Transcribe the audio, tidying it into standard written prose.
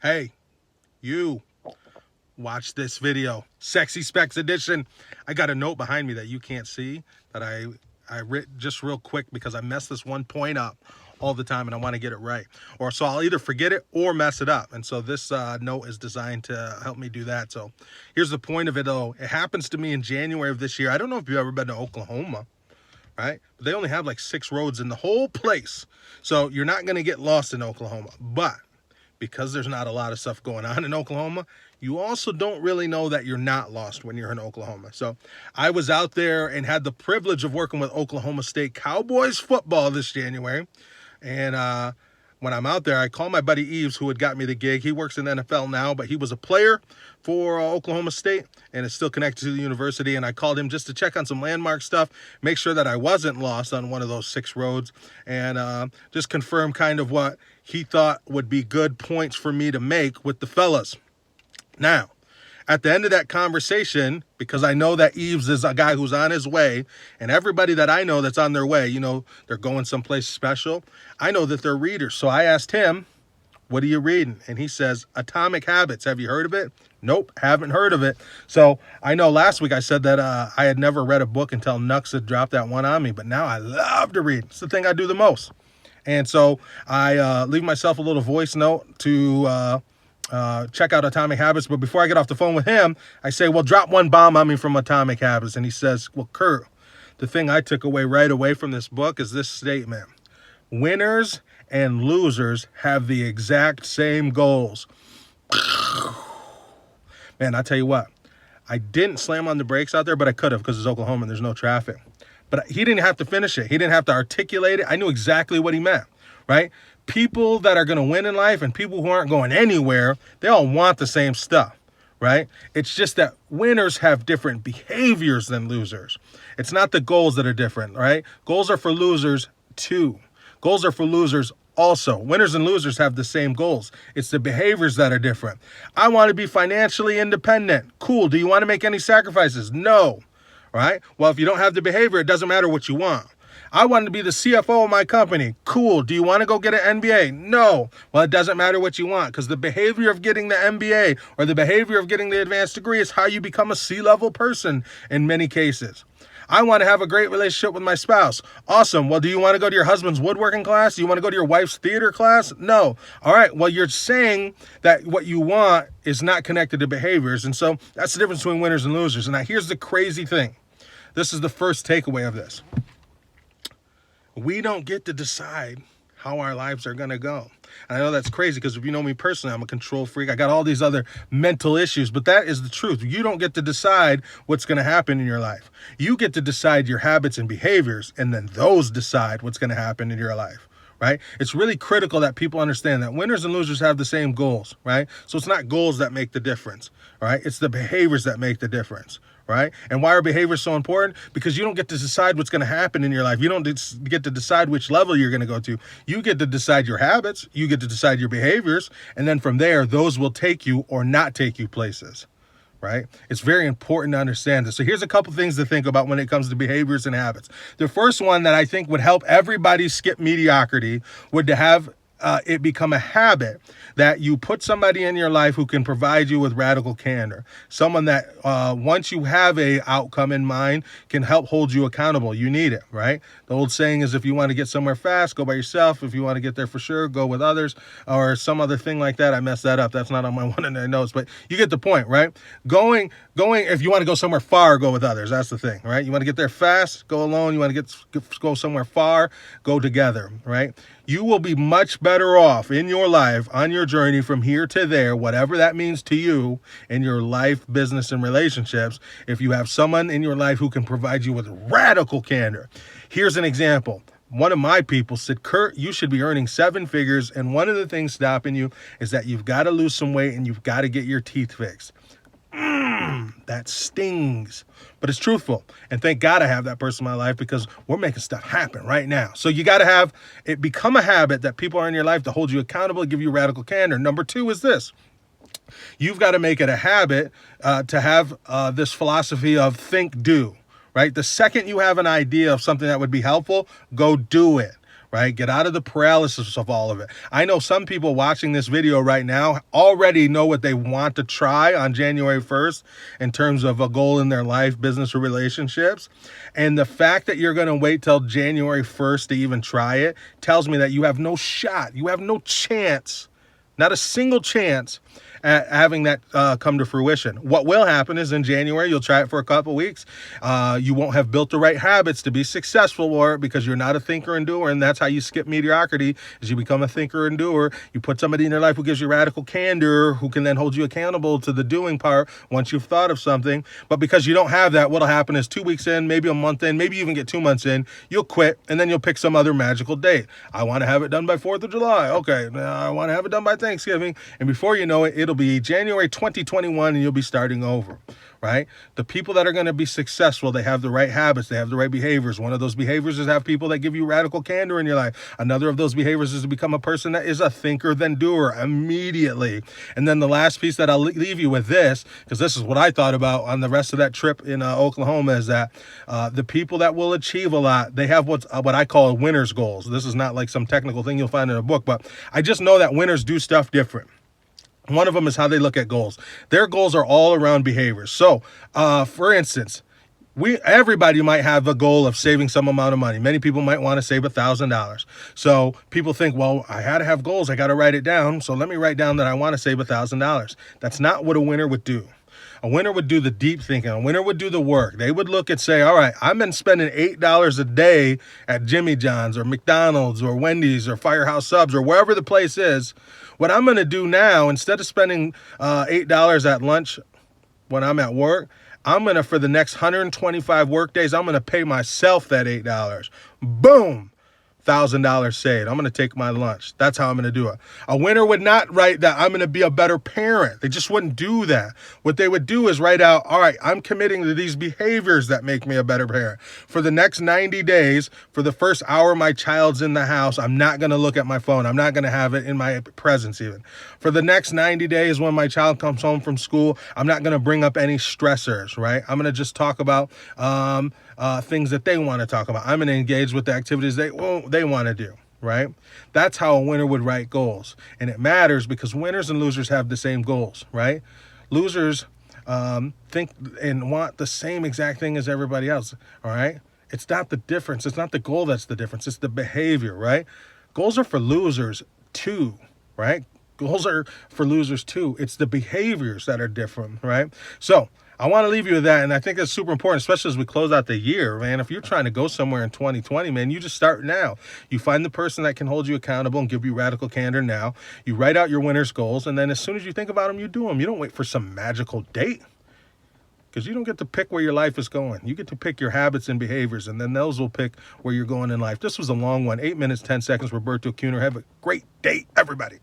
Hey, you watch this video. Sexy Specs Edition. I got a note behind me that you can't see that I writ just real quick because I mess this one point up all the time and I want to get it right. Or so I'll either forget it or mess it up. And so this note is designed to help me do that. So here's the point of it though. It happens to me in January of this year. I don't know if you've ever been to Oklahoma, right? But they only have like 6 roads in the whole place. So you're not going to get lost in Oklahoma. But because there's not a lot of stuff going on in Oklahoma, you also don't really know that you're not lost when you're in Oklahoma. So I was out there and had the privilege of working with Oklahoma State Cowboys football this January. And when I'm out there, I call my buddy Eves, who had got me the gig. He works in the NFL now, but he was a player for Oklahoma State and is still connected to the university. And I called him just to check on some landmark stuff, make sure that I wasn't lost on one of those 6 roads, and just confirm kind of what he thought would be good points for me to make with the fellas. Now, at the end of that conversation, because I know that Eves is a guy who's on his way, and everybody that I know that's on their way, you know, they're going someplace special, I know that they're readers. So I asked him, what are you reading? And he says, Atomic Habits. Have you heard of it? Nope, haven't heard of it. So I know last week I said that I had never read a book until Nux had dropped that one on me, but now I love to read. It's the thing I do the most. And so I leave myself a little voice note to check out Atomic Habits. But before I get off the phone with him, I say, well, drop one bomb on me from Atomic Habits. And he says, well, Kurt, the thing I took away right away from this book is this statement. Winners and losers have the exact same goals. Man, I tell you what, I didn't slam on the brakes out there, but I could have because it's Oklahoma and there's no traffic. But he didn't have to finish it. He didn't have to articulate it. I knew exactly what he meant, right? People that are going to win in life and people who aren't going anywhere, they all want the same stuff, right? It's just that winners have different behaviors than losers. It's not the goals that are different, right? Goals are for losers too. Goals are for losers also. Winners and losers have the same goals. It's the behaviors that are different. I want to be financially independent. Cool. Do you want to make any sacrifices? No. Right? Well, if you don't have the behavior, it doesn't matter what you want. I want to be the CFO of my company. Cool. Do you want to go get an MBA? No. Well, it doesn't matter what you want because the behavior of getting the MBA or the behavior of getting the advanced degree is how you become a C-level person in many cases. I want to have a great relationship with my spouse. Awesome. Well, do you want to go to your husband's woodworking class? Do you want to go to your wife's theater class? No. All right. Well, you're saying that what you want is not connected to behaviors. And so that's the difference between winners and losers. And now here's the crazy thing. This is the first takeaway of this. We don't get to decide how our lives are going to go. And I know that's crazy because if you know me personally, I'm a control freak. I got all these other mental issues, but that is the truth. You don't get to decide what's going to happen in your life. You get to decide your habits and behaviors, and then those decide what's going to happen in your life. Right? It's really critical that people understand that winners and losers have the same goals, right? So it's not goals that make the difference, right? It's the behaviors that make the difference, right? And why are behaviors so important? Because you don't get to decide what's going to happen in your life. You don't get to decide which level you're going to go to. You get to decide your habits, you get to decide your behaviors, and then from there, those will take you or not take you places. Right? It's very important to understand this. So here's a couple things to think about when it comes to behaviors and habits. The first one that I think would help everybody skip mediocrity would to have it become a habit that you put somebody in your life who can provide you with radical candor. Someone that once you have a outcome in mind can help hold you accountable. You need it, right? The old saying is if you want to get somewhere fast, go by yourself. If you want to get there for sure, go with others, or some other thing like that. I messed that up. That's not on my one of the notes, but you get the point, right? Going, if you want to go somewhere far, go with others. That's the thing, right? You want to get there fast, go alone. You want to go somewhere far, go together, right? You will be much better off in your life on your journey from here to there, whatever that means to you in your life, business, and relationships, if you have someone in your life who can provide you with radical candor. Here's an example. One of my people said, Kurt, you should be earning 7 figures, and one of the things stopping you is that you've got to lose some weight and you've got to get your teeth fixed. That stings, but it's truthful. And thank God I have that person in my life because we're making stuff happen right now. So you got to have it become a habit that people are in your life to hold you accountable, give you radical candor. Number 2 is this. You've got to make it a habit to have this philosophy of think, do, right? The second you have an idea of something that would be helpful, go do it. right? Get out of the paralysis of all of it. I know some people watching this video right now already know what they want to try on January 1st in terms of a goal in their life, business, or relationships. And the fact that you're going to wait till January 1st to even try it tells me that you have no shot. You have no chance, not a single chance at having that come to fruition. What will happen is in January, you'll try it for a couple weeks. You won't have built the right habits to be successful for it because you're not a thinker and doer. And that's how you skip mediocrity, is you become a thinker and doer. You put somebody in your life who gives you radical candor, who can then hold you accountable to the doing part once you've thought of something. But because you don't have that, what'll happen is 2 weeks in, maybe a month in, maybe you even get 2 months in, you'll quit, and then you'll pick some other magical date. I want to have it done by 4th of July. Okay, I want to have it done by Thanksgiving. And before you know it, it'll be January 2021 and you'll be starting over, right? The people that are going to be successful, they have the right habits, they have the right behaviors. One of those behaviors is have people that give you radical candor in your life. Another of those behaviors is to become a person that is a thinker than doer immediately. And then the last piece that I'll leave you with this, because this is what I thought about on the rest of that trip in Oklahoma, is that the people that will achieve a lot, they have what I call winner's goals. This is not like some technical thing you'll find in a book, but I just know that winners do stuff different. One of them is how they look at goals. Their goals are all around behaviors. So, for instance, everybody might have a goal of saving some amount of money. Many people might want to save $1,000. So people think, well, I had to have goals. I got to write it down. So let me write down that I want to save $1,000. That's not what a winner would do. A winner would do the deep thinking. A winner would do the work. They would look and say, all right, I've been spending $8 a day at Jimmy John's or McDonald's or Wendy's or Firehouse Subs or wherever the place is. What I'm going to do now, instead of spending $8 at lunch when I'm at work, I'm going to, for the next 125 work days, I'm going to pay myself that $8. Boom. $1,000 saved. I'm going to take my lunch. That's how I'm going to do it. A winner would not write that I'm going to be a better parent. They just wouldn't do that. What they would do is write out, all right, I'm committing to these behaviors that make me a better parent. For the next 90 days, for the first hour my child's in the house, I'm not going to look at my phone. I'm not going to have it in my presence even. For the next 90 days when my child comes home from school, I'm not going to bring up any stressors, right? I'm going to just talk about things that they want to talk about. I'm going to engage with the activities they want to do, right? That's how a winner would write goals. And it matters because winners and losers have the same goals, right? Losers think and want the same exact thing as everybody else, all right? It's not the difference. It's not the goal that's the difference. It's the behavior, right? Goals are for losers too, right? Goals are for losers too. It's the behaviors that are different, right? So I want to leave you with that, and I think that's super important, especially as we close out the year, man. If you're trying to go somewhere in 2020, man, you just start now. You find the person that can hold you accountable and give you radical candor now. You write out your winner's goals, and then as soon as you think about them, you do them. You don't wait for some magical date, because you don't get to pick where your life is going. You get to pick your habits and behaviors, and then those will pick where you're going in life. This was a long one, 8 minutes, 10 seconds. Roberto Kuhner. Have a great day, everybody.